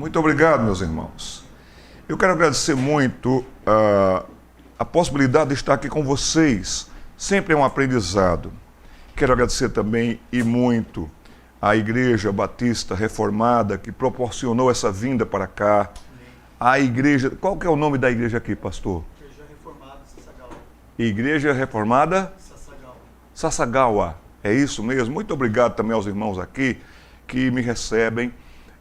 Muito obrigado, meus irmãos. Eu quero agradecer muito a possibilidade de estar aqui com vocês. Sempre é um aprendizado. Quero agradecer também e muito à Igreja Batista Reformada que proporcionou essa vinda para cá. A igreja, qual que é o nome da igreja aqui, pastor? Igreja Reformada Sasagawa. Igreja Reformada Sasagawa. É isso mesmo. Muito obrigado também aos irmãos aqui que me recebem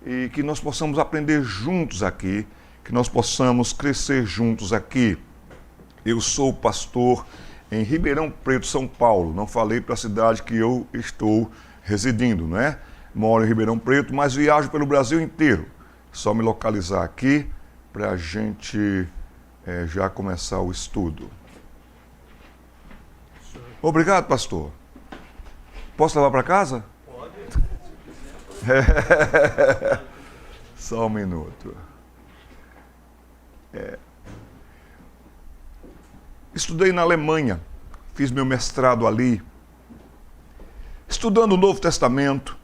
e que nós possamos aprender juntos aqui, que nós possamos crescer juntos aqui. Eu sou pastor em Ribeirão Preto, São Paulo. Não falei para a cidade que eu estou residindo, não é? Moro em Ribeirão Preto, mas viajo pelo Brasil inteiro. Só me localizar aqui para a gente já começar o estudo. Obrigado, pastor. Posso levar para casa? Pode. Só um minuto. Estudei na Alemanha, fiz meu mestrado ali, estudando o Novo Testamento,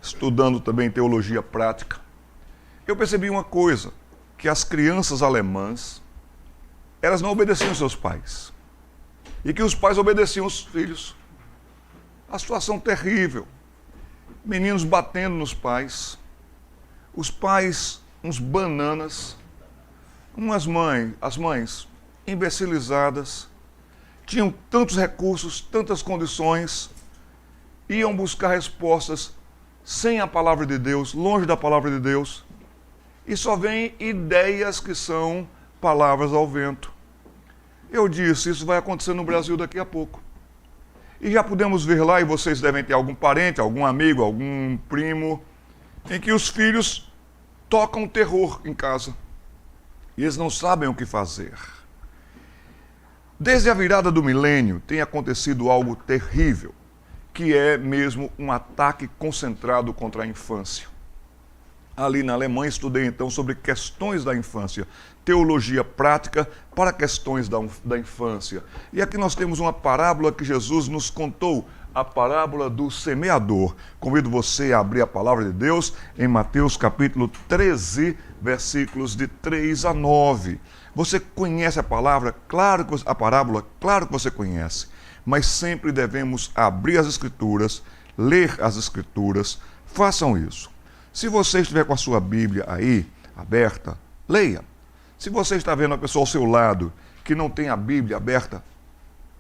estudando também teologia prática. Eu percebi uma coisa, que as crianças alemãs, elas não obedeciam seus pais, e que os pais obedeciam os filhos. A situação terrível, meninos batendo nos pais, os pais uns bananas, as mães imbecilizadas, tinham tantos recursos, tantas condições, iam buscar respostas sem a palavra de Deus, longe da palavra de Deus, e só vêm ideias que são palavras ao vento. Eu disse, isso vai acontecer no Brasil daqui a pouco. E já podemos ver lá, e vocês devem ter algum parente, algum amigo, algum primo, em que os filhos tocam terror em casa. E eles não sabem o que fazer. Desde a virada do milênio tem acontecido algo terrível, que é mesmo um ataque concentrado contra a infância. Ali na Alemanha estudei então sobre questões da infância, teologia prática para questões da infância. E aqui nós temos uma parábola que Jesus nos contou, a parábola do semeador. Convido você a abrir a palavra de Deus em Mateus capítulo 13, versículos de 3 a 9. Você conhece a palavra? Claro que a parábola, claro que você conhece, mas sempre devemos abrir as Escrituras, ler as Escrituras. Façam isso. Se você estiver com a sua Bíblia aí, aberta, leia. Se você está vendo a pessoa ao seu lado que não tem a Bíblia aberta,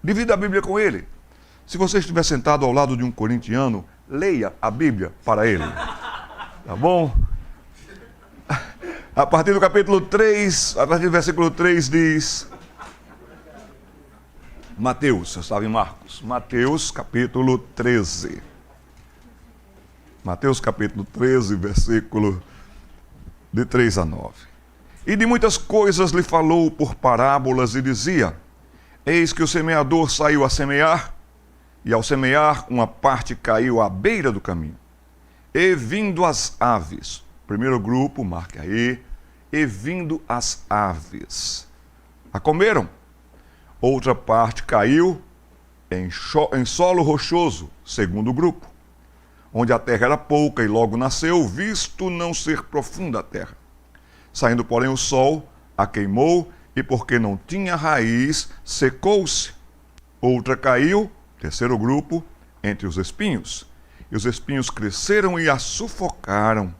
divida a Bíblia com ele. Se você estiver sentado ao lado de um corintiano, leia a Bíblia para ele. Tá bom? A partir do capítulo 3, a partir do versículo 3 diz... Mateus, eu estava em Marcos. Mateus capítulo 13. Mateus capítulo 13, versículo de 3 a 9. E de muitas coisas lhe falou por parábolas e dizia: eis que o semeador saiu a semear, e ao semear uma parte caiu à beira do caminho. E vindo as aves, primeiro grupo, marque aí, e vindo as aves, a comeram. Outra parte caiu em solo rochoso, segundo grupo, onde a terra era pouca e logo nasceu, visto não ser profunda a terra. Saindo, porém, o sol, a queimou, e porque não tinha raiz, secou-se. Outra caiu, terceiro grupo, entre os espinhos, e os espinhos cresceram e a sufocaram.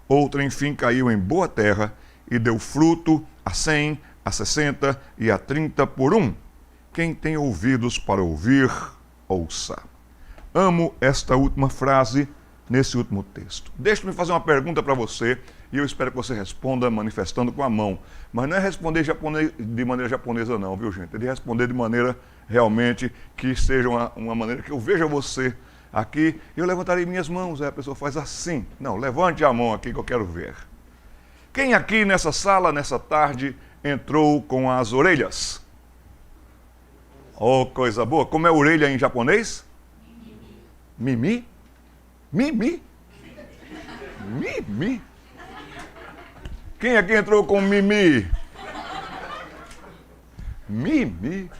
Outra, enfim, caiu em boa terra, e deu fruto a 100, a 60 e a 30 por um. Quem tem ouvidos para ouvir, ouça. Amo esta última frase nesse último texto. Deixe-me fazer uma pergunta para você e eu espero que você responda manifestando com a mão. Mas não é responder de maneira japonesa não, viu gente? É de responder de maneira realmente que seja uma maneira que eu veja você aqui. Eu levantarei minhas mãos, aí a pessoa faz assim. Não, levante a mão aqui que eu quero ver. Quem aqui nessa sala, nessa tarde, entrou com as orelhas? Oh, coisa boa. Como é orelha em japonês? Mimi? Mimi? Mimi? Quem aqui entrou com mimi? Mimi?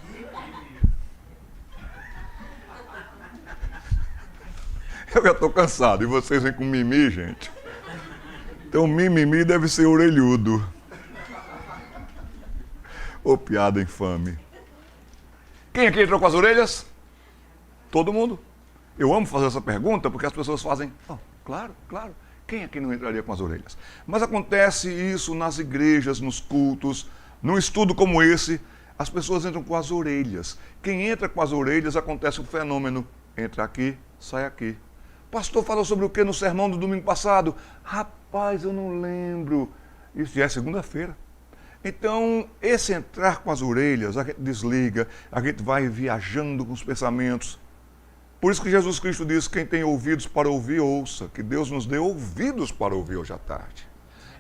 Eu já estou cansado. E vocês vêm com mimi, gente? Então mimimi deve ser orelhudo. Ô, piada infame. Quem aqui entrou com as orelhas? Todo mundo. Eu amo fazer essa pergunta porque as pessoas fazem, claro, claro. Quem aqui não entraria com as orelhas? Mas acontece isso nas igrejas, nos cultos, num estudo como esse, as pessoas entram com as orelhas. Quem entra com as orelhas, acontece um fenômeno. Entra aqui, sai aqui. Pastor falou sobre o que no sermão do domingo passado? Rapaz, eu não lembro. Isso já é segunda-feira. Então, esse entrar com as orelhas, a gente desliga, a gente vai viajando com os pensamentos. Por isso que Jesus Cristo diz, quem tem ouvidos para ouvir, ouça. Que Deus nos dê ouvidos para ouvir hoje à tarde.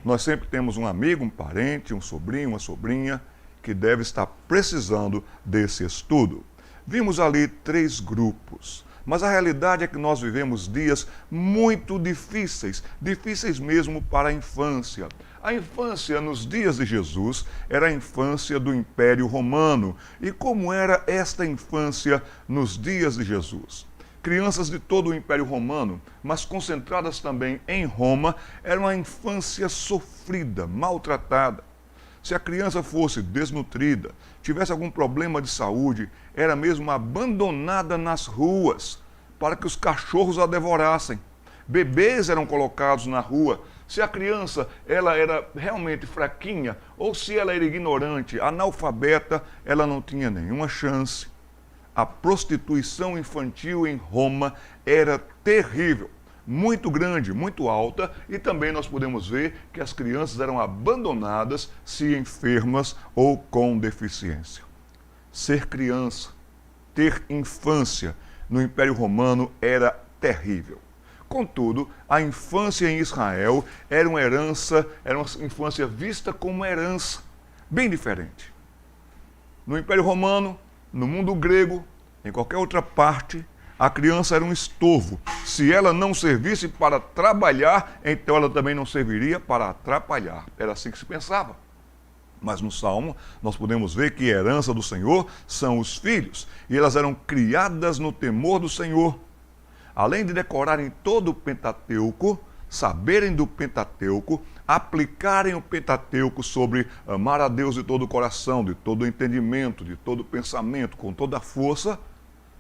Nós sempre temos um amigo, um parente, um sobrinho, uma sobrinha, que deve estar precisando desse estudo. Vimos ali 3 grupos. Mas a realidade é que nós vivemos dias muito difíceis, difíceis mesmo para a infância. A infância nos dias de Jesus era a infância do Império Romano. E como era esta infância nos dias de Jesus? Crianças de todo o Império Romano, mas concentradas também em Roma, era uma infância sofrida, maltratada. Se a criança fosse desnutrida, tivesse algum problema de saúde, era mesmo abandonada nas ruas para que os cachorros a devorassem. Bebês eram colocados na rua. Se a criança ela era realmente fraquinha ou se ela era ignorante, analfabeta, ela não tinha nenhuma chance. A prostituição infantil em Roma era terrível. Muito grande, muito alta, e também nós podemos ver que as crianças eram abandonadas se enfermas ou com deficiência. Ser criança, ter infância no Império Romano era terrível. Contudo, a infância em Israel era uma infância vista como herança, bem diferente. No Império Romano, no mundo grego, em qualquer outra parte, a criança era um estorvo. Se ela não servisse para trabalhar, então ela também não serviria para atrapalhar. Era assim que se pensava. Mas no Salmo, nós podemos ver que a herança do Senhor são os filhos. E elas eram criadas no temor do Senhor. Além de decorarem todo o Pentateuco, saberem do Pentateuco, aplicarem o Pentateuco sobre amar a Deus de todo o coração, de todo o entendimento, de todo o pensamento, com toda a força,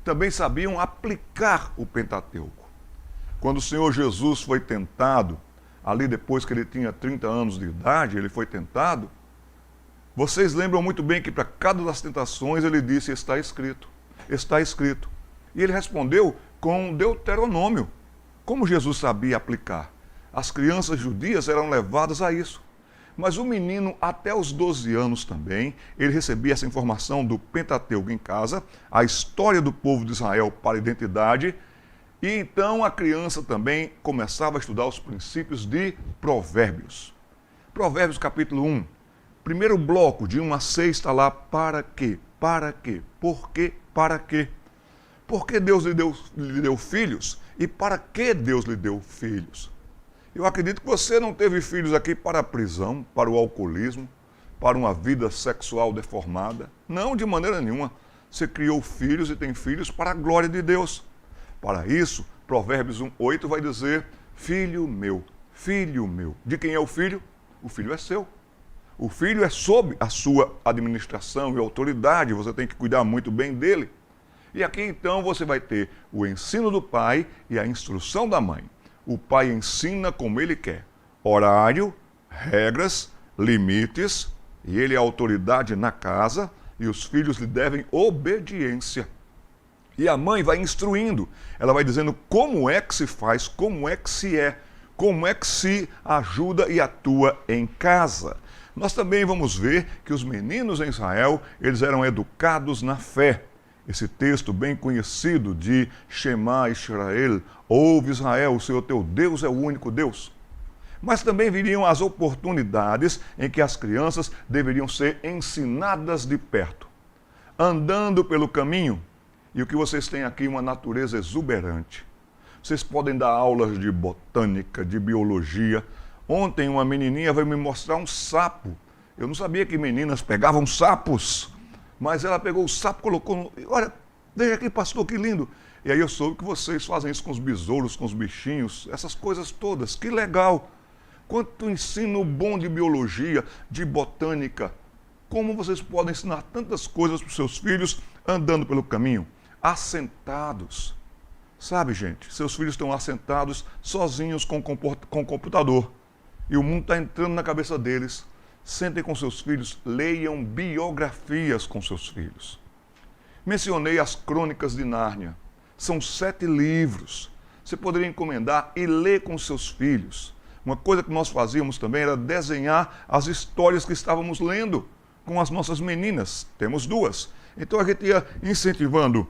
também sabiam aplicar o Pentateuco. Quando o Senhor Jesus foi tentado, ali depois que ele tinha 30 anos de idade, ele foi tentado, vocês lembram muito bem que para cada das tentações ele disse, está escrito, está escrito. E ele respondeu com Deuteronômio. Como Jesus sabia aplicar? As crianças judias eram levadas a isso. Mas o menino, até os 12 anos também, ele recebia essa informação do Pentateuco em casa, a história do povo de Israel para a identidade, e então a criança também começava a estudar os princípios de Provérbios. Provérbios capítulo 1, primeiro bloco, de 1 a 6, está lá, para quê? Para quê? Por quê? Para quê? Por que Deus lhe deu filhos? E para que Deus lhe deu filhos? Eu acredito que você não teve filhos aqui para a prisão, para o alcoolismo, para uma vida sexual deformada. Não, de maneira nenhuma. Você criou filhos e tem filhos para a glória de Deus. Para isso, Provérbios 1:8 vai dizer, filho meu. De quem é o filho? O filho é seu. O filho é sob a sua administração e autoridade, você tem que cuidar muito bem dele. E aqui então você vai ter o ensino do pai e a instrução da mãe. O pai ensina como ele quer. Horário, regras, limites, e ele é a autoridade na casa, e os filhos lhe devem obediência. E a mãe vai instruindo, ela vai dizendo como é que se faz, como é que se é, como é que se ajuda e atua em casa. Nós também vamos ver que os meninos em Israel, eles eram educados na fé. Esse texto bem conhecido de Shema Israel, ouve Israel, o Senhor teu Deus é o único Deus. Mas também viriam as oportunidades em que as crianças deveriam ser ensinadas de perto, andando pelo caminho. E o que vocês têm aqui é uma natureza exuberante. Vocês podem dar aulas de botânica, de biologia. Ontem uma menininha veio me mostrar um sapo. Eu não sabia que meninas pegavam sapos. Mas ela pegou o sapo, colocou, olha, veja aqui, pastor, que lindo. E aí eu soube que vocês fazem isso com os besouros, com os bichinhos, essas coisas todas, que legal. Quanto ensino bom de biologia, de botânica. Como vocês podem ensinar tantas coisas para os seus filhos andando pelo caminho, assentados. Sabe, gente, seus filhos estão assentados sozinhos com o computador. E o mundo está entrando na cabeça deles. Sentem com seus filhos, leiam biografias com seus filhos. Mencionei as Crônicas de Nárnia. São 7 livros. Você poderia encomendar e ler com seus filhos. Uma coisa que nós fazíamos também era desenhar as histórias que estávamos lendo com as nossas meninas. Temos 2. Então a gente ia incentivando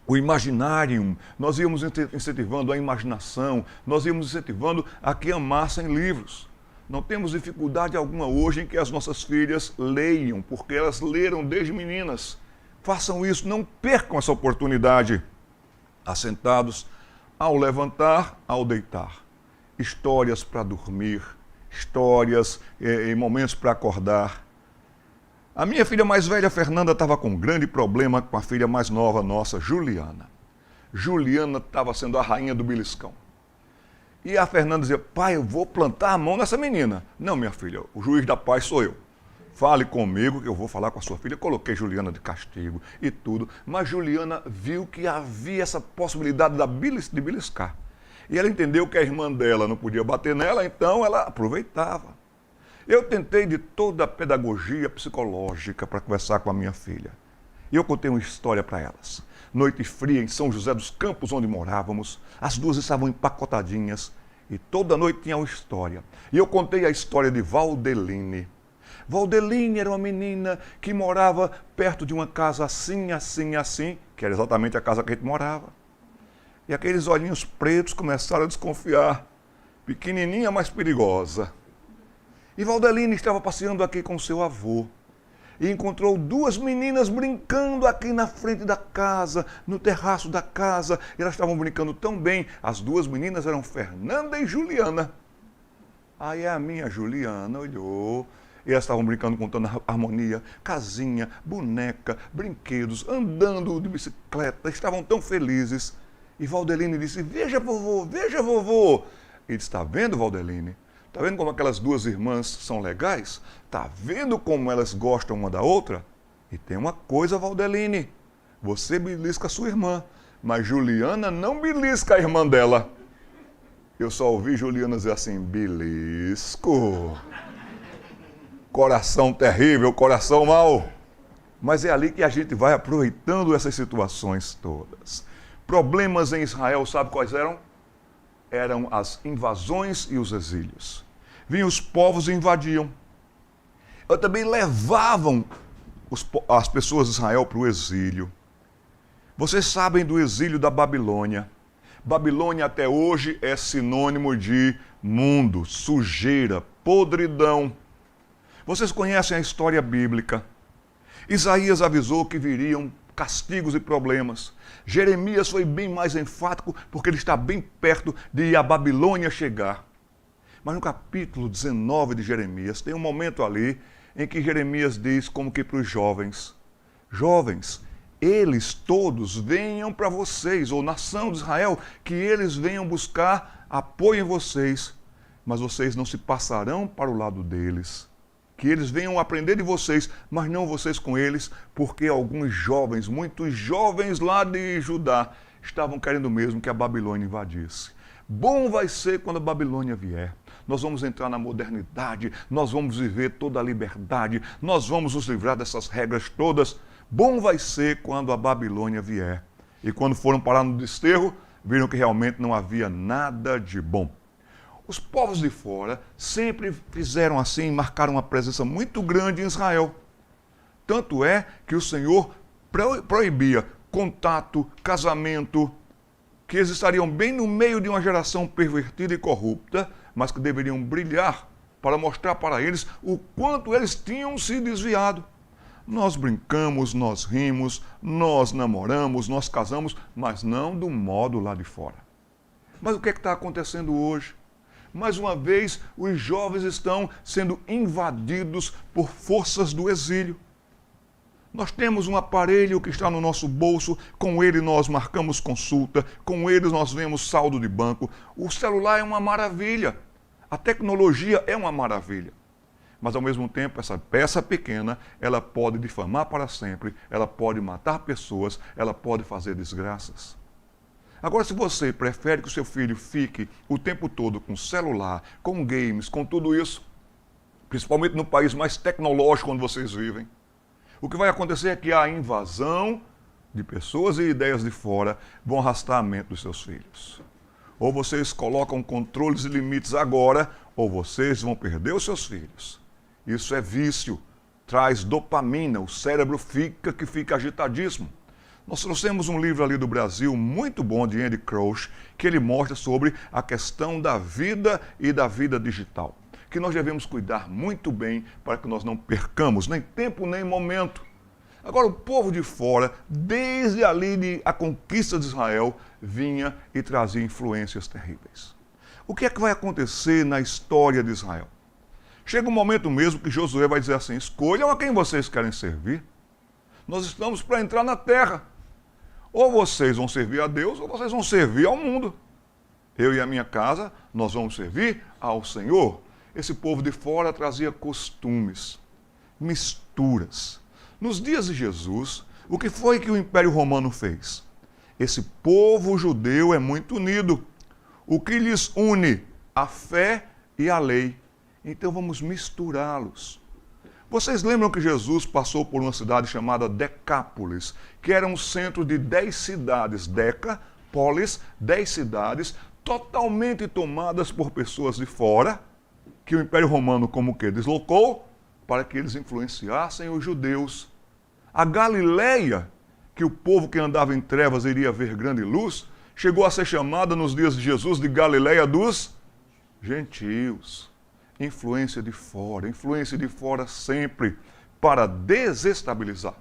o imaginário, nós íamos incentivando a imaginação, nós íamos incentivando a que amassem livros. Não temos dificuldade alguma hoje em que as nossas filhas leiam, porque elas leram desde meninas. Façam isso, não percam essa oportunidade. Assentados, ao levantar, ao deitar. Histórias para dormir, histórias em momentos para acordar. A minha filha mais velha, Fernanda, estava com um grande problema com a filha mais nova nossa, Juliana. Juliana estava sendo a rainha do beliscão. E a Fernanda dizia, pai, eu vou plantar a mão nessa menina. Não, minha filha, o juiz da paz sou eu. Fale comigo que eu vou falar com a sua filha. Eu coloquei Juliana de castigo e tudo. Mas Juliana viu que havia essa possibilidade de beliscar. E ela entendeu que a irmã dela não podia bater nela, então ela aproveitava. Eu tentei de toda a pedagogia psicológica para conversar com a minha filha. E eu contei uma história para elas. Noite fria em São José dos Campos, onde morávamos, as 2 estavam empacotadinhas e toda noite tinha uma história. E eu contei a história de Valdeline. Valdeline era uma menina que morava perto de uma casa assim, assim, assim, que era exatamente a casa que a gente morava. E aqueles olhinhos pretos começaram a desconfiar. Pequenininha, mas perigosa. E Valdeline estava passeando aqui com seu avô. E encontrou 2 meninas brincando aqui na frente da casa, no terraço da casa. E elas estavam brincando tão bem. As 2 meninas eram Fernanda e Juliana. Aí a minha Juliana olhou. E elas estavam brincando, contando harmonia, casinha, boneca, brinquedos, andando de bicicleta. Estavam tão felizes. E Valdeline disse, veja vovô, veja vovô. Ele disse, está vendo, Valdeline? Está vendo como aquelas 2 irmãs são legais? Está vendo como elas gostam uma da outra? E tem uma coisa, Valdeline, você belisca a sua irmã, mas Juliana não belisca a irmã dela. Eu só ouvi Juliana dizer assim, belisco. Coração terrível, coração mau. Mas é ali que a gente vai aproveitando essas situações todas. Problemas em Israel, sabe quais eram? Eram as invasões e os exílios. Vinham os povos e invadiam. Também levavam as pessoas de Israel para o exílio. Vocês sabem do exílio da Babilônia. Babilônia até hoje é sinônimo de mundo, sujeira, podridão. Vocês conhecem a história bíblica. Isaías avisou que viriam castigos e problemas. Jeremias foi bem mais enfático porque ele está bem perto de a Babilônia chegar. Mas no capítulo 19 de Jeremias tem um momento ali em que Jeremias diz como que para os jovens, jovens, eles todos venham para vocês, ou nação de Israel, que eles venham buscar apoio em vocês, mas vocês não se passarão para o lado deles. Que eles venham aprender de vocês, mas não vocês com eles, porque alguns jovens, muitos jovens lá de Judá, estavam querendo mesmo que a Babilônia invadisse. Bom vai ser quando a Babilônia vier. Nós vamos entrar na modernidade, nós vamos viver toda a liberdade, nós vamos nos livrar dessas regras todas. Bom vai ser quando a Babilônia vier. E quando foram parar no desterro, viram que realmente não havia nada de bom. Os povos de fora sempre fizeram assim, marcaram uma presença muito grande em Israel. Tanto é que o Senhor proibia contato, casamento, que eles estariam bem no meio de uma geração pervertida e corrupta, mas que deveriam brilhar para mostrar para eles o quanto eles tinham se desviado. Nós brincamos, nós rimos, nós namoramos, nós casamos, mas não do modo lá de fora. Mas o que está acontecendo hoje? Mais uma vez, os jovens estão sendo invadidos por forças do exílio. Nós temos um aparelho que está no nosso bolso, com ele nós marcamos consulta, com ele nós vemos saldo de banco. O celular é uma maravilha. A tecnologia é uma maravilha. Mas, ao mesmo tempo, essa peça pequena, ela pode difamar para sempre, ela pode matar pessoas, ela pode fazer desgraças. Agora, se você prefere que o seu filho fique o tempo todo com celular, com games, com tudo isso, principalmente no país mais tecnológico onde vocês vivem, o que vai acontecer é que a invasão de pessoas e ideias de fora vão arrastar a mente dos seus filhos. Ou vocês colocam controles e limites agora, ou vocês vão perder os seus filhos. Isso é vício, traz dopamina, o cérebro fica agitadíssimo. Nós trouxemos um livro ali do Brasil, muito bom, de Andy Crouch, que ele mostra sobre a questão da vida e da vida digital. Que nós devemos cuidar muito bem para que nós não percamos nem tempo nem momento. Agora, o povo de fora, desde ali a conquista de Israel, vinha e trazia influências terríveis. O que é que vai acontecer na história de Israel? Chega um momento mesmo que Josué vai dizer assim: escolham a quem vocês querem servir. Nós estamos para entrar na terra. Ou vocês vão servir a Deus, ou vocês vão servir ao mundo. Eu e a minha casa, nós vamos servir ao Senhor. Esse povo de fora trazia costumes, misturas. Nos dias de Jesus, o que foi que o Império Romano fez? Esse povo judeu é muito unido. O que lhes une? A fé e a lei. Então vamos misturá-los. Vocês lembram que Jesus passou por uma cidade chamada Decápolis, que era um centro de 10 cidades, Decapolis, 10 cidades, totalmente tomadas por pessoas de fora, que o Império Romano como que deslocou, para que eles influenciassem os judeus. A Galileia, que o povo que andava em trevas iria ver grande luz, chegou a ser chamada nos dias de Jesus de Galileia dos gentios. Influência de fora sempre, para desestabilizar.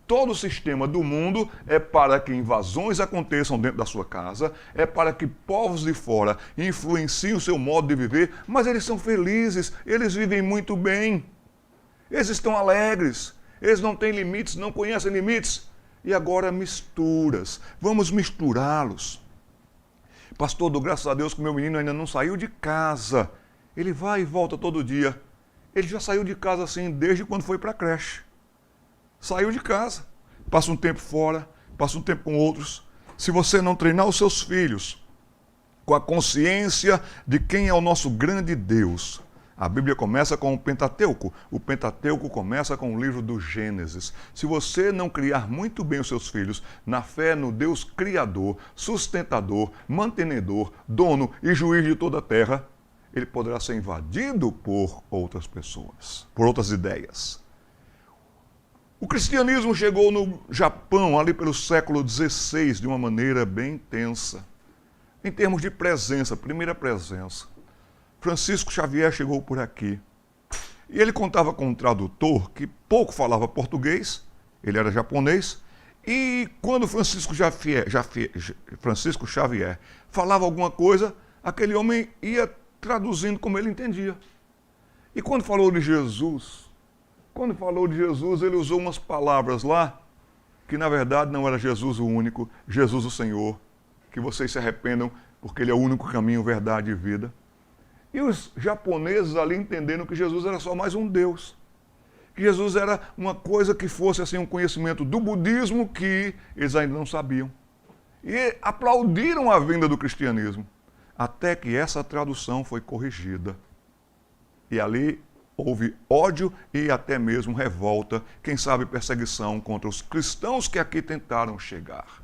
Todo o sistema do mundo é para que invasões aconteçam dentro da sua casa, é para que povos de fora influenciem o seu modo de viver, mas eles são felizes, eles vivem muito bem, eles estão alegres, eles não têm limites, não conhecem limites. E agora misturas, vamos misturá-los. Pastor, dou graças a Deus que meu menino ainda não saiu de casa. Ele vai e volta todo dia. Ele já saiu de casa assim desde quando foi para a creche. Saiu de casa, passa um tempo fora, passa um tempo com outros. Se você não treinar os seus filhos com a consciência de quem é o nosso grande Deus, a Bíblia começa com o Pentateuco. O Pentateuco começa com o livro do Gênesis. Se você não criar muito bem os seus filhos na fé no Deus Criador, sustentador, mantenedor, dono e juiz de toda a terra, ele poderá ser invadido por outras pessoas, por outras ideias. O cristianismo chegou no Japão ali pelo século XVI de uma maneira bem intensa. Em termos de presença, primeira presença. Francisco Xavier chegou por aqui. E ele contava com um tradutor que pouco falava português, ele era japonês, e quando Francisco Xavier falava alguma coisa, aquele homem ia traduzindo como ele entendia. E quando falou de Jesus, ele usou umas palavras lá, que na verdade não era Jesus o único, Jesus o Senhor, que vocês se arrependam, porque ele é o único caminho, verdade e vida. E os japoneses ali entenderam que Jesus era só mais um Deus. Que Jesus era uma coisa que fosse assim um conhecimento do budismo que eles ainda não sabiam. E aplaudiram a vinda do cristianismo. Até que essa tradução foi corrigida. E ali houve ódio e até mesmo revolta, quem sabe perseguição contra os cristãos que aqui tentaram chegar.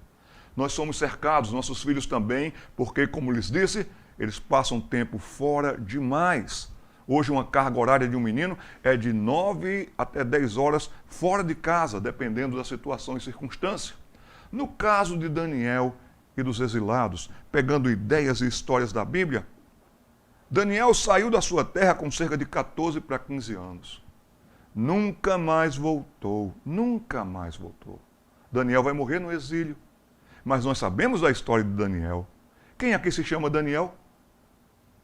Nós somos cercados, nossos filhos também, porque, como lhes disse, eles passam tempo fora demais. Hoje uma carga horária de um menino é de 9 até 10 horas fora de casa, dependendo da situação e circunstância. No caso de Daniel e dos exilados, pegando ideias e histórias da Bíblia, Daniel saiu da sua terra com cerca de 14 para 15 anos. Nunca mais voltou, nunca mais voltou. Daniel vai morrer no exílio. Mas nós sabemos da história de Daniel. Quem aqui se chama Daniel?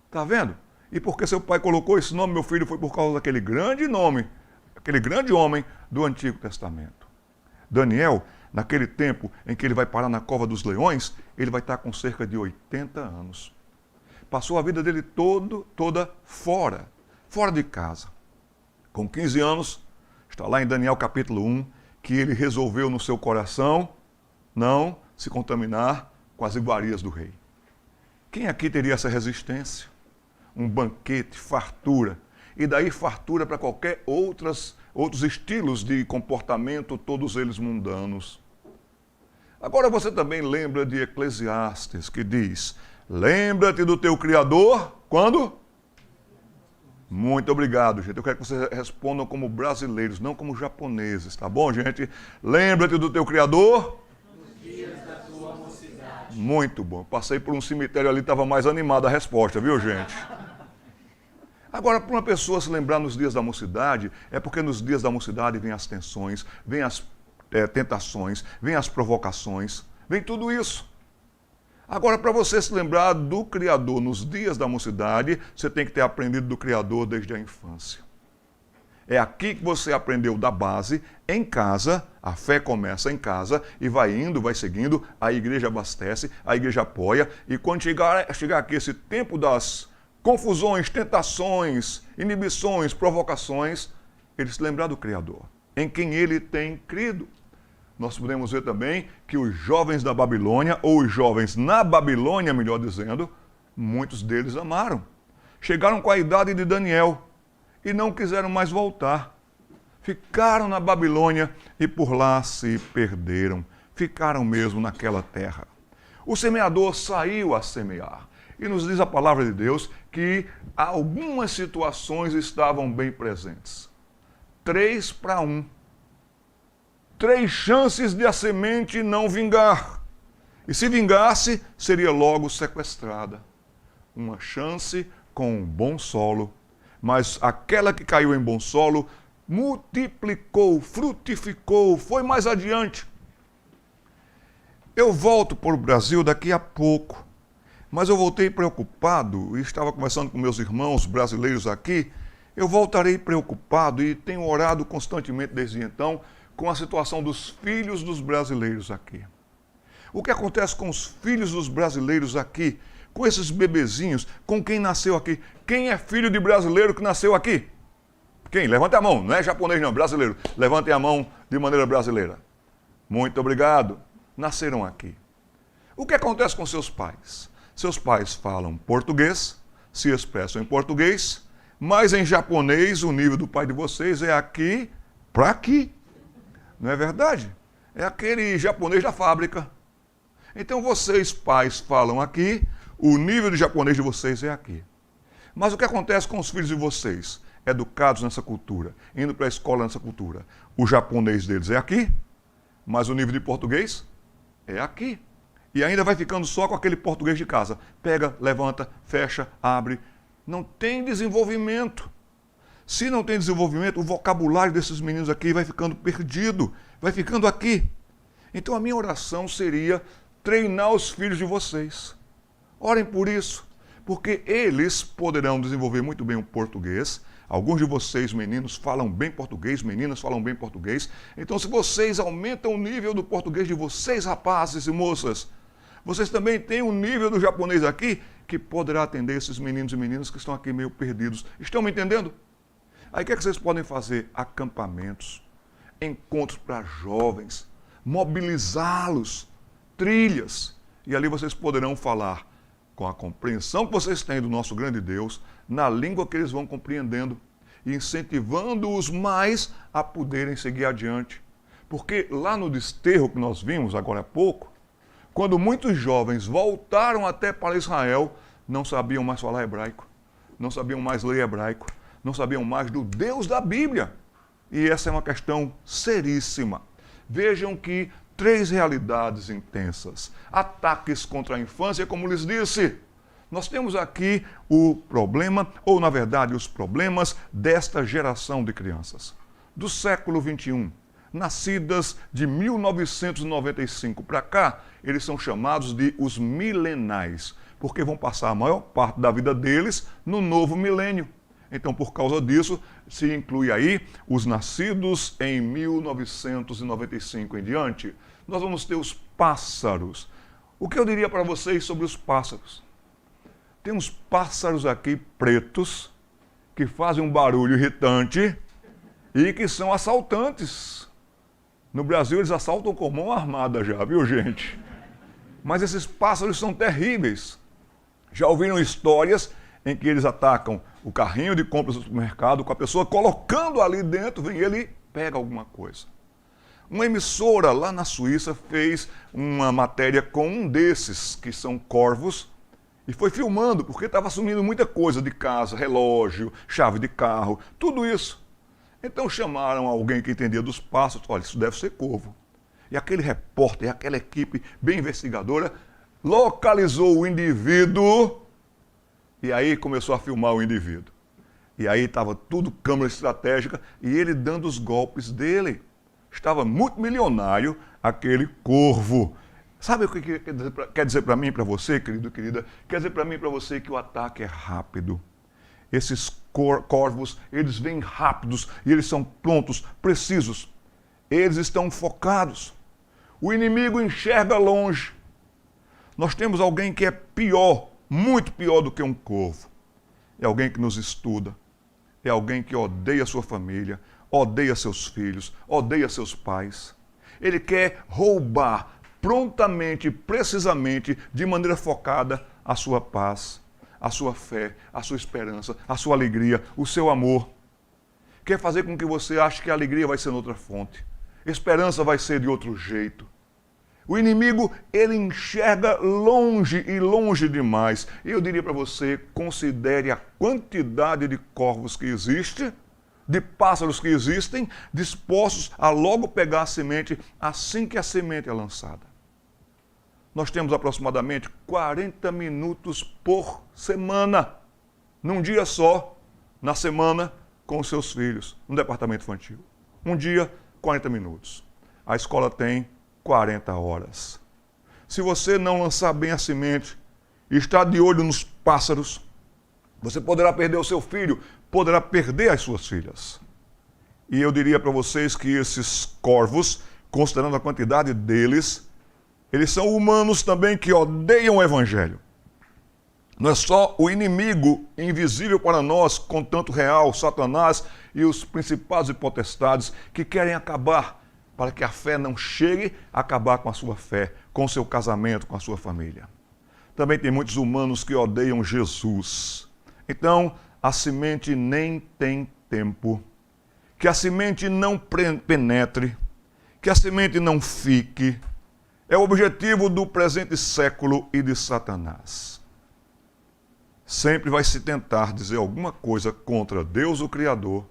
Está vendo? E porque seu pai colocou esse nome, meu filho, foi por causa daquele grande nome, aquele grande homem do Antigo Testamento. Daniel, naquele tempo em que ele vai parar na cova dos leões, ele vai estar com cerca de 80 anos. Passou a vida dele toda fora de casa. Com 15 anos, está lá em Daniel capítulo 1, que ele resolveu no seu coração não se contaminar com as iguarias do rei. Quem aqui teria essa resistência? Um banquete, fartura. E daí fartura para qualquer outros estilos de comportamento, todos eles mundanos. Agora você também lembra de Eclesiastes, que diz: lembra-te do teu Criador, quando? Muito obrigado, gente. Eu quero que vocês respondam como brasileiros, não como japoneses, tá bom, gente? Lembra-te do teu Criador. Nos dias da tua mocidade. Muito bom. Passei por um cemitério ali, estava mais animada a resposta, viu, gente? Agora, para uma pessoa se lembrar nos dias da mocidade, é porque nos dias da mocidade vêm as tensões, vêm as tentações, vêm as provocações, vem tudo isso. Agora, para você se lembrar do Criador nos dias da mocidade, você tem que ter aprendido do Criador desde a infância. É aqui que você aprendeu da base, em casa, a fé começa em casa e vai indo, vai seguindo, a igreja abastece, a igreja apoia, e quando chegar aqui esse tempo das confusões, tentações, inibições, provocações, ele se lembrar do Criador, em quem ele tem crido. Nós podemos ver também que os jovens da Babilônia, ou os jovens na Babilônia, melhor dizendo, muitos deles amaram. Chegaram com a idade de Daniel e não quiseram mais voltar. Ficaram na Babilônia e por lá se perderam. Ficaram mesmo naquela terra. O semeador saiu a semear. E nos diz a palavra de Deus que algumas situações estavam bem presentes. 3-1. 3 chances de a semente não vingar. E se vingasse, seria logo sequestrada. Uma chance com um bom solo, mas aquela que caiu em bom solo multiplicou, frutificou, foi mais adiante. Eu volto para o Brasil daqui a pouco, mas eu voltei preocupado e estava conversando com meus irmãos brasileiros aqui. Eu voltarei preocupado e tenho orado constantemente desde então com a situação dos filhos dos brasileiros aqui. O que acontece com os filhos dos brasileiros aqui, com esses bebezinhos, com quem nasceu aqui? Quem é filho de brasileiro que nasceu aqui? Quem? Levante a mão, não é japonês não, brasileiro. Levantem a mão de maneira brasileira. Muito obrigado. Nasceram aqui. O que acontece com seus pais? Seus pais falam português, se expressam em português, mas em japonês o nível do pai de vocês é aqui para aqui. Não é verdade? É aquele japonês da fábrica. Então vocês, pais, falam aqui, o nível de japonês de vocês é aqui. Mas o que acontece com os filhos de vocês, educados nessa cultura, indo para a escola nessa cultura? O japonês deles é aqui, mas o nível de português é aqui. E ainda vai ficando só com aquele português de casa. Pega, levanta, fecha, abre. Não tem desenvolvimento. Se não tem desenvolvimento, o vocabulário desses meninos aqui vai ficando perdido, vai ficando aqui. Então a minha oração seria treinar os filhos de vocês. Orem por isso, porque eles poderão desenvolver muito bem o português. Alguns de vocês, meninos, falam bem português, meninas falam bem português. Então, se vocês aumentam o nível do português de vocês, rapazes e moças, vocês também têm um nível do japonês aqui que poderá atender esses meninos e meninas que estão aqui meio perdidos. Estão me entendendo? Aí o que é que vocês podem fazer? Acampamentos, encontros para jovens, mobilizá-los, trilhas. E ali vocês poderão falar com a compreensão que vocês têm do nosso grande Deus, na língua que eles vão compreendendo, e incentivando-os mais a poderem seguir adiante. Porque lá no desterro que nós vimos agora há pouco, quando muitos jovens voltaram até para Israel, não sabiam mais falar hebraico, não sabiam mais ler hebraico, não sabiam mais do Deus da Bíblia. E essa é uma questão seríssima. Vejam que 3 realidades intensas. Ataques contra a infância, como lhes disse. Nós temos aqui o problema, ou na verdade os problemas desta geração de crianças. Do século 21, nascidas de 1995 para cá, eles são chamados de os milenais, porque vão passar a maior parte da vida deles no novo milênio. Então, por causa disso, se inclui aí os nascidos em 1995 em diante. Nós vamos ter os pássaros. O que eu diria para vocês sobre os pássaros? tem uns pássaros aqui pretos que fazem um barulho irritante e que são assaltantes. No Brasil eles assaltam com mão armada já, viu, gente? Mas esses pássaros são terríveis. Já ouviram histórias em que eles atacam o carrinho de compras do supermercado, com a pessoa colocando ali dentro, vem ele e pega alguma coisa. Uma emissora lá na Suíça fez uma matéria com um desses, que são corvos, e foi filmando, porque estava assumindo muita coisa de casa, relógio, chave de carro, tudo isso. Então chamaram alguém que entendia dos pássaros, olha, isso deve ser corvo. E aquele repórter, aquela equipe bem investigadora, localizou o indivíduo e aí começou a filmar o indivíduo. E aí estava tudo câmera estratégica e ele dando os golpes dele. Estava muito milionário aquele corvo. Sabe o que quer dizer para mim e para você, querido, querida? Quer dizer para mim e para você que o ataque é rápido. Esses corvos, eles vêm rápidos e eles são prontos, precisos. Eles estão focados. O inimigo enxerga longe. Nós temos alguém que é pior, muito pior do que um corvo. É alguém que nos estuda. É alguém que odeia sua família, odeia seus filhos, odeia seus pais. Ele quer roubar prontamente, precisamente, de maneira focada, a sua paz, a sua fé, a sua esperança, a sua alegria, o seu amor. Quer fazer com que você ache que a alegria vai ser noutra fonte. Esperança vai ser de outro jeito. O inimigo, ele enxerga longe e longe demais. Eu diria para você, considere a quantidade de corvos que existe, de pássaros que existem, dispostos a logo pegar a semente assim que a semente é lançada. Nós temos aproximadamente 40 minutos por semana, num dia só, na semana, com os seus filhos, no departamento infantil. Um dia, 40 minutos. A escola tem 40 horas. Se você não lançar bem a semente e estar de olho nos pássaros, você poderá perder o seu filho, poderá perder as suas filhas. E eu diria para vocês que esses corvos, considerando a quantidade deles, eles são humanos também que odeiam o Evangelho. Não é só o inimigo invisível para nós, contanto real, Satanás e os principados e potestades que querem acabar, para que a fé não chegue a acabar com a sua fé, com o seu casamento, com a sua família. Também tem muitos humanos que odeiam Jesus. Então, a semente nem tem tempo, que a semente não penetre, que a semente não fique. É o objetivo do presente século e de Satanás. Sempre vai se tentar dizer alguma coisa contra Deus, o Criador,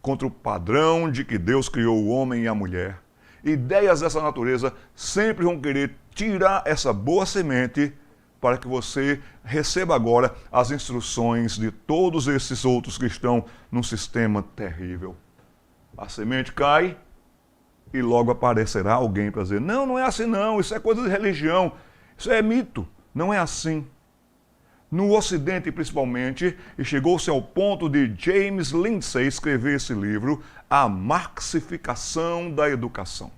contra o padrão de que Deus criou o homem e a mulher. Ideias dessa natureza sempre vão querer tirar essa boa semente para que você receba agora as instruções de todos esses outros que estão num sistema terrível. A semente cai e logo aparecerá alguém para dizer, não, não é assim não, isso é coisa de religião, isso é mito, não é assim. No Ocidente, principalmente, e chegou-se ao ponto de James Lindsay escrever esse livro, A Marxificação da Educação.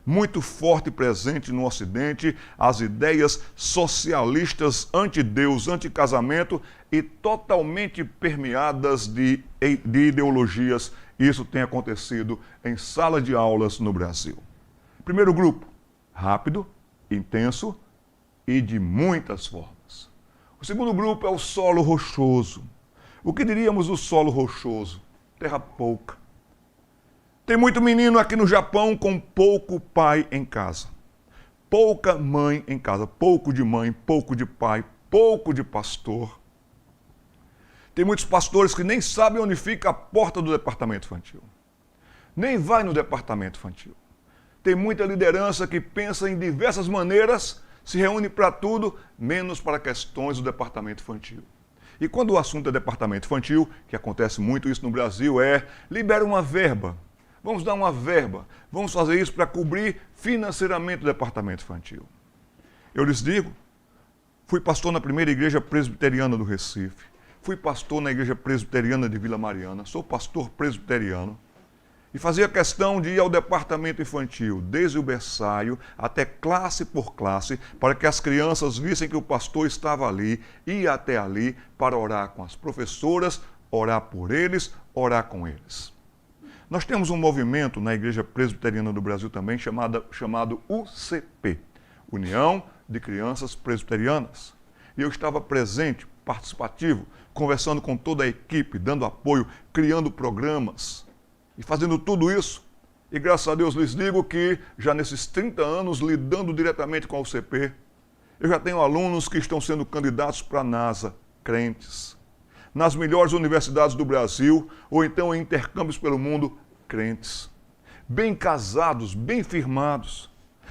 Muito forte e presente no Ocidente, as ideias socialistas anti-Deus, anti-casamento e totalmente permeadas de ideologias. Isso tem acontecido em sala de aulas no Brasil. Primeiro grupo, rápido, intenso e de muitas formas. O segundo grupo é o solo rochoso. O que diríamos do solo rochoso? Terra pouca. Tem muito menino aqui no Japão com pouco pai em casa. Pouca mãe em casa. Pouco de mãe, pouco de pai, pouco de pastor. Tem muitos pastores que nem sabem onde fica a porta do departamento infantil. Nem vai no departamento infantil. Tem muita liderança que pensa em diversas maneiras, se reúne para tudo, menos para questões do departamento infantil. E quando o assunto é departamento infantil, que acontece muito isso no Brasil, libera uma verba. Vamos dar uma verba. Vamos fazer isso para cobrir financeiramente o departamento infantil. Eu lhes digo, fui pastor na primeira igreja presbiteriana do Recife. Fui pastor na igreja presbiteriana de Vila Mariana. Sou pastor presbiteriano. E fazia questão de ir ao departamento infantil, desde o berçáio até classe por classe, para que as crianças vissem que o pastor estava ali, ia até ali para orar com as professoras, orar por eles, orar com eles. Nós temos um movimento na Igreja Presbiteriana do Brasil também chamado UCP, União de Crianças Presbiterianas. E eu estava presente, participativo, conversando com toda a equipe, dando apoio, criando programas e fazendo tudo isso. E graças a Deus lhes digo que já nesses 30 anos lidando diretamente com a UCP, eu já tenho alunos que estão sendo candidatos para a NASA, crentes. Nas melhores universidades do Brasil, ou então em intercâmbios pelo mundo, crentes. Bem casados, bem firmados.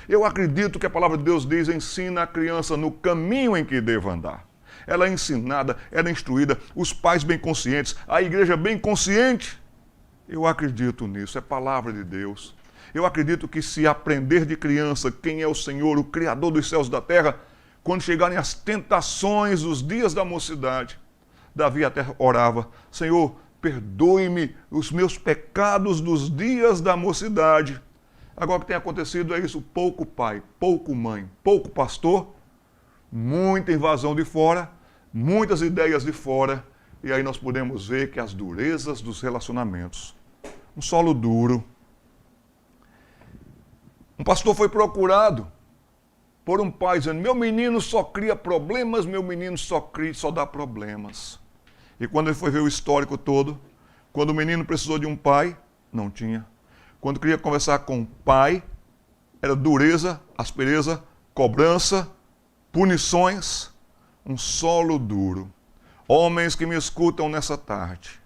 Eu acredito que a palavra de Deus diz, ensina a criança no caminho em que deva andar. Ela é ensinada, ela é instruída, os pais bem conscientes, a igreja bem consciente. Eu acredito nisso, é palavra de Deus. Eu acredito que se aprender de criança quem é o Senhor, o Criador dos céus e da terra, quando chegarem as tentações dos dias da mocidade, Davi até orava, Senhor, perdoe-me os meus pecados dos dias da mocidade. Agora o que tem acontecido é isso, pouco pai, pouco mãe, pouco pastor, muita invasão de fora, muitas ideias de fora, e aí nós podemos ver que as durezas dos relacionamentos, um solo duro. Um pastor foi procurado por um pai dizendo, meu menino só cria problemas, meu menino só dá problemas. E quando ele foi ver o histórico todo, quando o menino precisou de um pai, não tinha. Quando queria conversar com o pai, era dureza, aspereza, cobrança, punições, um solo duro. Homens que me escutam nessa tarde,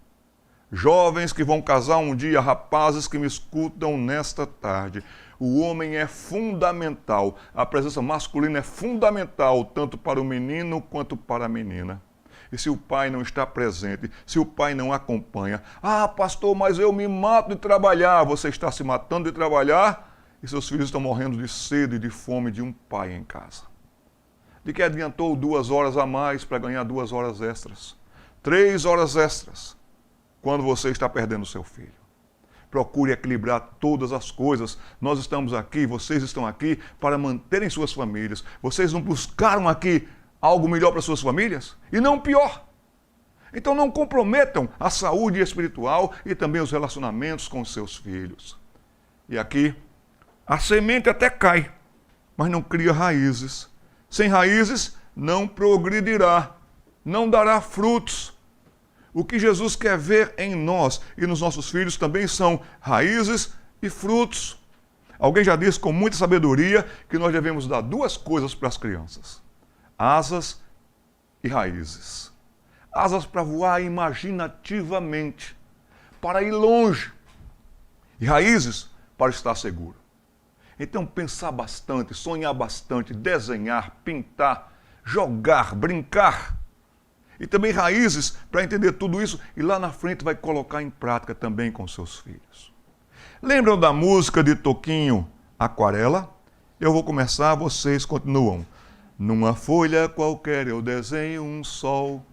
jovens que vão casar um dia, rapazes que me escutam nesta tarde, o homem é fundamental, a presença masculina é fundamental, tanto para o menino quanto para a menina. E se o pai não está presente, se o pai não acompanha, pastor, mas eu me mato de trabalhar, você está se matando de trabalhar e seus filhos estão morrendo de sede e de fome de um pai em casa. De que adiantou 2 horas a mais para ganhar 2 horas extras, 3 horas extras, quando você está perdendo seu filho. Procure equilibrar todas as coisas. Nós estamos aqui, vocês estão aqui para manterem suas famílias. Vocês não buscaram aqui algo melhor para suas famílias? E não pior. Então não comprometam a saúde espiritual e também os relacionamentos com os seus filhos. E aqui, a semente até cai, mas não cria raízes. Sem raízes, não progredirá, não dará frutos. O que Jesus quer ver em nós e nos nossos filhos também são raízes e frutos. Alguém já disse com muita sabedoria que nós devemos dar 2 coisas para as crianças: asas e raízes. Asas para voar imaginativamente, para ir longe. E raízes para estar seguro. Então pensar bastante, sonhar bastante, desenhar, pintar, jogar, brincar. E também raízes para entender tudo isso e lá na frente vai colocar em prática também com seus filhos. Lembram da música de Toquinho, Aquarela? Eu vou começar, vocês continuam. Numa folha qualquer eu desenho um sol.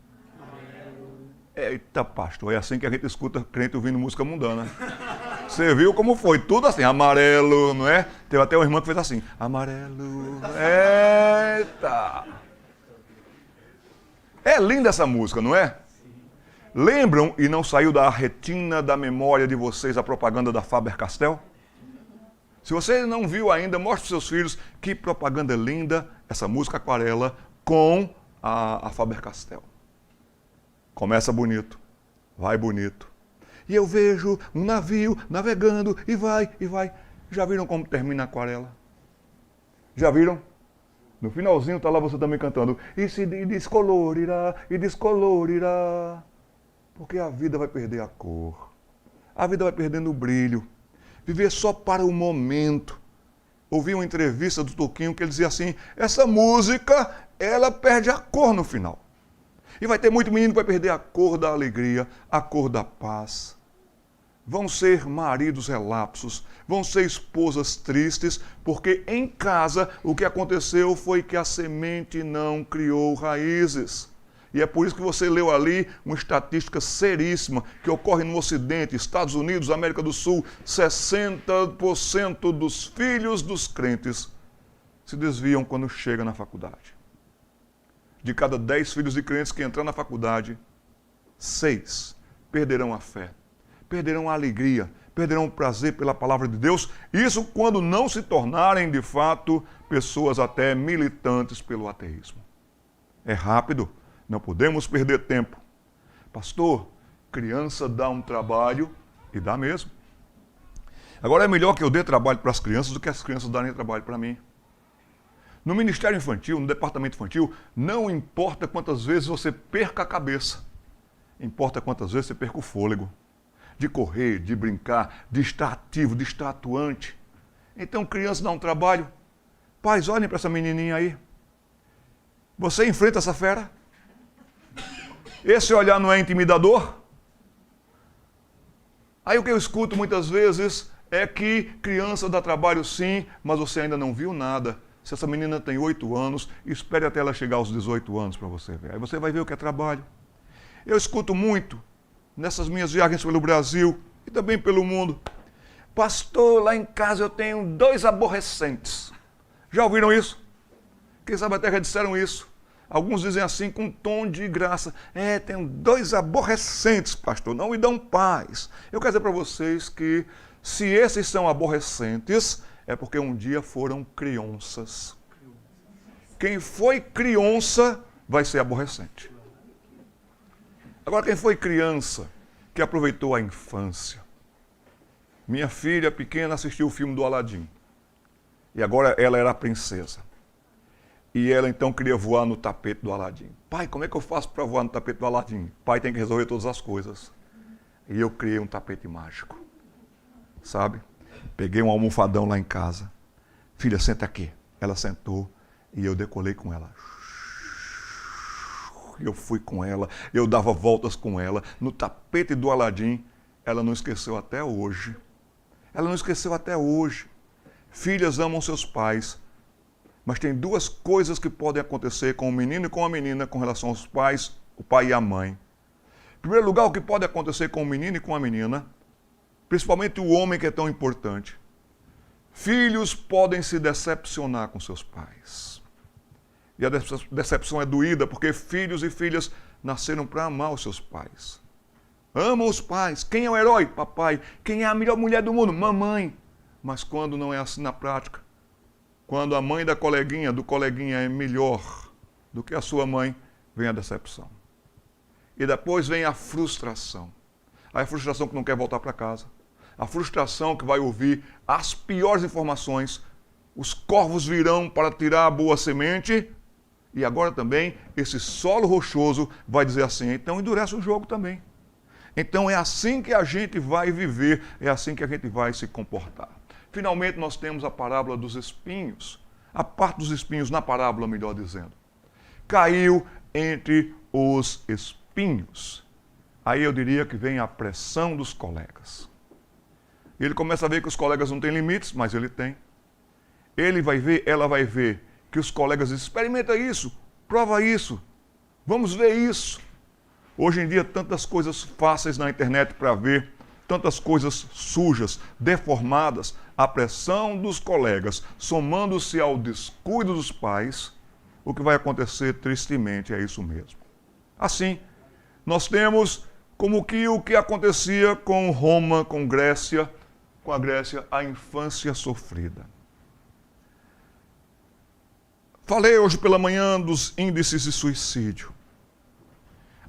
Eita, pastor, é assim que a gente escuta crente ouvindo música mundana. Você viu como foi? Tudo assim, amarelo, não é? Teve até uma irmã que fez assim, amarelo, eita. É linda essa música, não é? Lembram e não saiu da retina da memória de vocês a propaganda da Faber-Castell? Se você não viu ainda, mostre para os seus filhos que propaganda linda essa música Aquarela com a Faber-Castell. Começa bonito, vai bonito. E eu vejo um navio navegando e vai, e vai. Já viram como termina a Aquarela? Já viram? No finalzinho está lá você também cantando. E se descolorirá, e descolorirá. Porque a vida vai perder a cor. A vida vai perdendo o brilho. Viver só para o momento. Ouvi uma entrevista do Toquinho que ele dizia assim, essa música, ela perde a cor no final. E vai ter muito menino que vai perder a cor da alegria, a cor da paz. Vão ser maridos relapsos, vão ser esposas tristes, porque em casa o que aconteceu foi que a semente não criou raízes. E é por isso que você leu ali uma estatística seríssima que ocorre no Ocidente, Estados Unidos, América do Sul, 60% dos filhos dos crentes se desviam quando chegam na faculdade. De cada 10 filhos de crentes que entram na faculdade, 6 perderão a fé, perderão a alegria, perderão o prazer pela palavra de Deus, isso quando não se tornarem, de fato, pessoas até militantes pelo ateísmo. É rápido, não podemos perder tempo. Pastor, criança dá um trabalho, e dá mesmo. Agora é melhor que eu dê trabalho para as crianças do que as crianças darem trabalho para mim. No ministério infantil, no departamento infantil, não importa quantas vezes você perca a cabeça, importa quantas vezes você perca o fôlego. De correr, de brincar, de estar ativo, de estar atuante. Então, criança dá um trabalho. Pais, olhem para essa menininha aí. Você enfrenta essa fera? Esse olhar não é intimidador? Aí o que eu escuto muitas vezes é que criança dá trabalho sim, mas você ainda não viu nada. Se essa menina tem 8 anos, espere até ela chegar aos 18 anos para você ver. Aí você vai ver o que é trabalho. Eu escuto muito nessas minhas viagens pelo Brasil e também pelo mundo. Pastor, lá em casa eu tenho 2 aborrecentes. Já ouviram isso? Quem sabe até já disseram isso. Alguns dizem assim com um tom de graça. Tenho 2 aborrecentes, pastor, não me dão paz. Eu quero dizer para vocês que se esses são aborrecentes, é porque um dia foram crianças. Quem foi criança vai ser aborrecente. Agora, quem foi criança, que aproveitou a infância? Minha filha pequena assistiu o filme do Aladim. E agora ela era a princesa. E ela então queria voar no tapete do Aladim. Pai, como é que eu faço para voar no tapete do Aladim? Pai tem que resolver todas as coisas. E eu criei um tapete mágico. Sabe? Peguei um almofadão lá em casa. Filha, senta aqui. Ela sentou e eu decolei com ela. Eu fui com ela, eu dava voltas com ela, no tapete do Aladim, ela não esqueceu até hoje. Ela não esqueceu até hoje. Filhas amam seus pais, mas tem 2 coisas que podem acontecer com o menino e com a menina com relação aos pais, o pai e a mãe. Em primeiro lugar, o que pode acontecer com o menino e com a menina, principalmente o homem que é tão importante. Filhos podem se decepcionar com seus pais. E a decepção é doída, porque filhos e filhas nasceram para amar os seus pais. Amam os pais. Quem é o herói? Papai. Quem é a melhor mulher do mundo? Mamãe. Mas quando não é assim na prática, quando a mãe da coleguinha, do coleguinha é melhor do que a sua mãe, vem a decepção. E depois vem a frustração. A frustração que não quer voltar para casa. A frustração que vai ouvir as piores informações. Os corvos virão para tirar a boa semente. E agora também, esse solo rochoso vai dizer assim, então endurece o jogo também. Então é assim que a gente vai viver, é assim que a gente vai se comportar. Finalmente nós temos a parábola dos espinhos. A parte dos espinhos na parábola, melhor dizendo. Caiu entre os espinhos. Aí eu diria que vem a pressão dos colegas. Ele começa a ver que os colegas não têm limites, mas ele tem. Ele vai ver, ela vai ver que os colegas dizem, experimenta isso, prova isso, vamos ver isso. Hoje em dia, tantas coisas fáceis na internet para ver, tantas coisas sujas, deformadas, a pressão dos colegas, somando-se ao descuido dos pais, o que vai acontecer tristemente é isso mesmo. Assim, nós temos como que o que acontecia com Roma, com a Grécia, a infância sofrida. Falei hoje pela manhã dos índices de suicídio.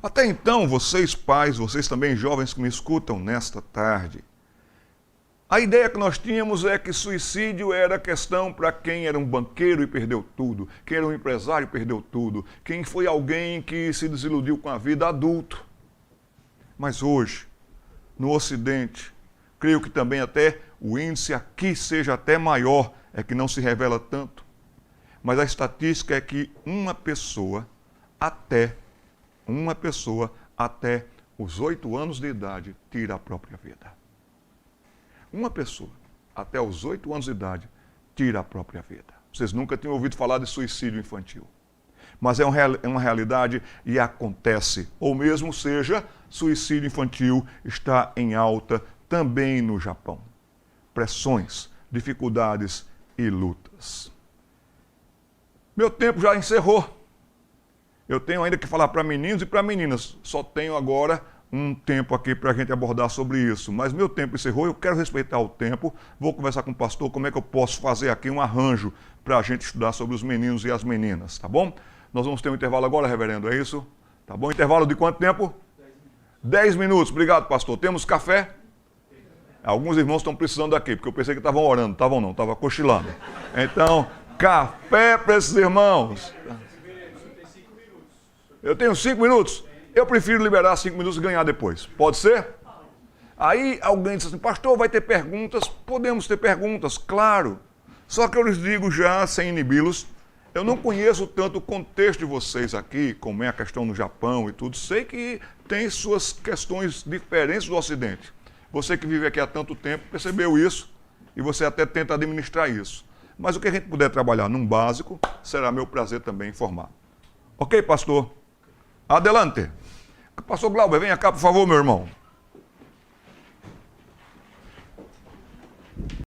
Até então, vocês pais, vocês também jovens que me escutam nesta tarde, a ideia que nós tínhamos é que suicídio era questão para quem era um banqueiro e perdeu tudo, quem era um empresário e perdeu tudo, quem foi alguém que se desiludiu com a vida adulto. Mas hoje, no Ocidente, creio que também até o índice aqui seja até maior, é que não se revela tanto. Mas a estatística é que uma pessoa até os 8 anos de idade tira a própria vida. Uma pessoa até os 8 anos de idade tira a própria vida. Vocês nunca tinham ouvido falar de suicídio infantil. Mas é uma realidade e acontece. Ou mesmo seja, suicídio infantil está em alta também no Japão. Pressões, dificuldades e lutas. Meu tempo já encerrou. Eu tenho ainda que falar para meninos e para meninas. Só tenho agora um tempo aqui para a gente abordar sobre isso. Mas meu tempo encerrou, eu quero respeitar o tempo. Vou conversar com o pastor como é que eu posso fazer aqui um arranjo para a gente estudar sobre os meninos e as meninas, tá bom? Nós vamos ter um intervalo agora, reverendo, é isso? Tá bom? Intervalo de quanto tempo? 10 minutos. Obrigado, pastor. Temos café? Alguns irmãos estão precisando aqui, porque eu pensei que estavam orando. Estavam não, estavam cochilando. Então, café para esses irmãos. Eu tenho 5 minutos. Eu prefiro liberar 5 minutos e ganhar depois. Pode ser? Aí alguém diz assim, pastor, vai ter perguntas? Podemos ter perguntas, claro. Só que eu lhes digo já, sem inibi-los, eu não conheço tanto o contexto de vocês aqui, como é a questão no Japão e tudo. Sei que tem suas questões diferentes do Ocidente. Você que vive aqui há tanto tempo percebeu isso e você até tenta administrar isso. Mas o que a gente puder trabalhar num básico, será meu prazer também informar. Ok, pastor? Adelante. Pastor Glauber, venha cá, por favor, meu irmão.